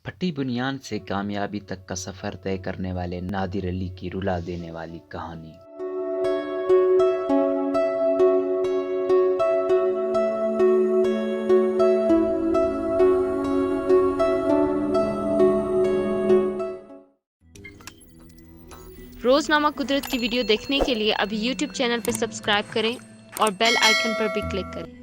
پھٹی بنیاد سے کامیابی تک کا سفر طے کرنے والے نادر علی کی رلا دینے والی کہانی۔ روزنامہ قدرت کی ویڈیو دیکھنے کے لیے ابھی یوٹیوب چینل پر سبسکرائب کریں اور بیل آئیکن پر بھی کلک کریں۔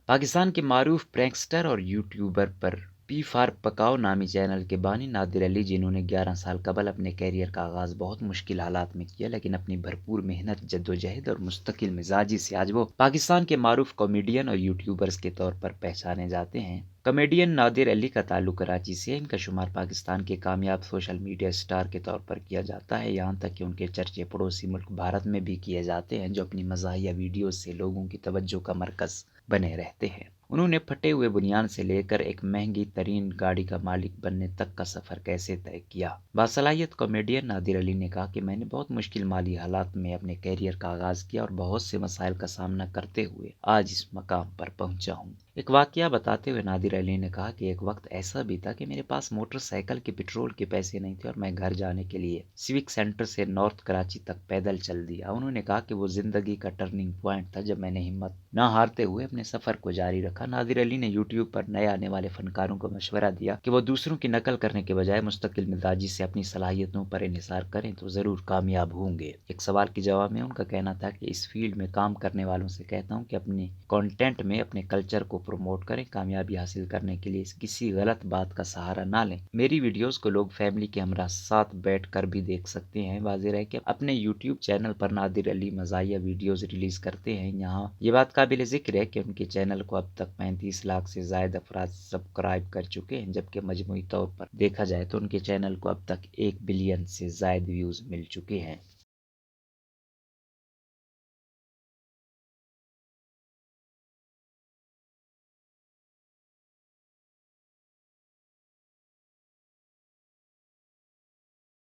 پاکستان کے معروف پرینکسٹر اور یوٹیوبر پر پی فار پکاؤ نامی چینل کے بانی نادر علی، جنہوں نے 11 سال قبل اپنے کیریئر کا آغاز بہت مشکل حالات میں کیا، لیکن اپنی بھرپور محنت، جدوجہد اور مستقل مزاجی سے آج وہ پاکستان کے معروف کامیڈین اور یوٹیوبرز کے طور پر پہچانے جاتے ہیں۔ کامیڈین نادر علی کا تعلق کراچی سے ہے۔ ان کا شمار پاکستان کے کامیاب سوشل میڈیا اسٹار کے طور پر کیا جاتا ہے، یہاں تک کہ ان کے چرچے پڑوسی ملک بھارت میں بھی کیے جاتے ہیں، جو اپنی مزاحیہ ویڈیوز سے لوگوں کی توجہ کا مرکز بنے رہتے ہیں۔ انہوں نے پھٹے ہوئے بنیاد سے لے کر ایک مہنگی ترین گاڑی کا مالک بننے تک کا سفر کیسے طے کیا۔ باصلاحیت کامیڈین نادر علی نے کہا کہ میں نے بہت مشکل مالی حالات میں اپنے کیریئر کا آغاز کیا اور بہت سے مسائل کا سامنا کرتے ہوئے آج اس مقام پر پہنچا ہوں۔ ایک واقعہ بتاتے ہوئے نادر علی نے کہا کہ ایک وقت ایسا بھی تھا کہ میرے پاس موٹر سائیکل کے پٹرول کے پیسے نہیں تھے اور میں گھر جانے کے لیے سیوک سینٹر سے نارتھ کراچی تک پیدل چل دیا۔ انہوں نے کہا کہ وہ زندگی کا ٹرننگ پوائنٹ تھا جب میں نے ہمت نہ ہارتے ہوئے اپنے سفر کو جاری رکھا۔ نادر علی نے یوٹیوب پر نئے آنے والے فنکاروں کو مشورہ دیا کہ وہ دوسروں کی نقل کرنے کے بجائے مستقل مزاجی سے اپنی صلاحیتوں پر انحصار کریں تو ضرور کامیاب ہوں گے۔ ایک سوال کے جواب میں ان کا کہنا تھا کہ اس فیلڈ میں کام کرنے والوں سے کہتا ہوں کہ اپنے کانٹینٹ میں اپنے کلچر کو پروموٹ کریں، کامیابی حاصل کرنے کے لیے کسی غلط بات کا سہارا نہ لیں۔ میری ویڈیوز کو لوگ فیملی کے ہمراہ ساتھ بیٹھ کر بھی دیکھ سکتے ہیں۔ واضح ہے کہ اپنے یوٹیوب چینل پر نادر علی مزاحیہ ویڈیوز ریلیز کرتے ہیں۔ یہاں یہ بات قابل ذکر ہے کہ ان کے چینل کو اب تک 35 لاکھ سے زائد افراد سبسکرائب کر چکے ہیں، جبکہ مجموعی طور پر دیکھا جائے تو ان کے چینل کو اب تک 1 بلین سے زائد ویوز مل چکے ہیں۔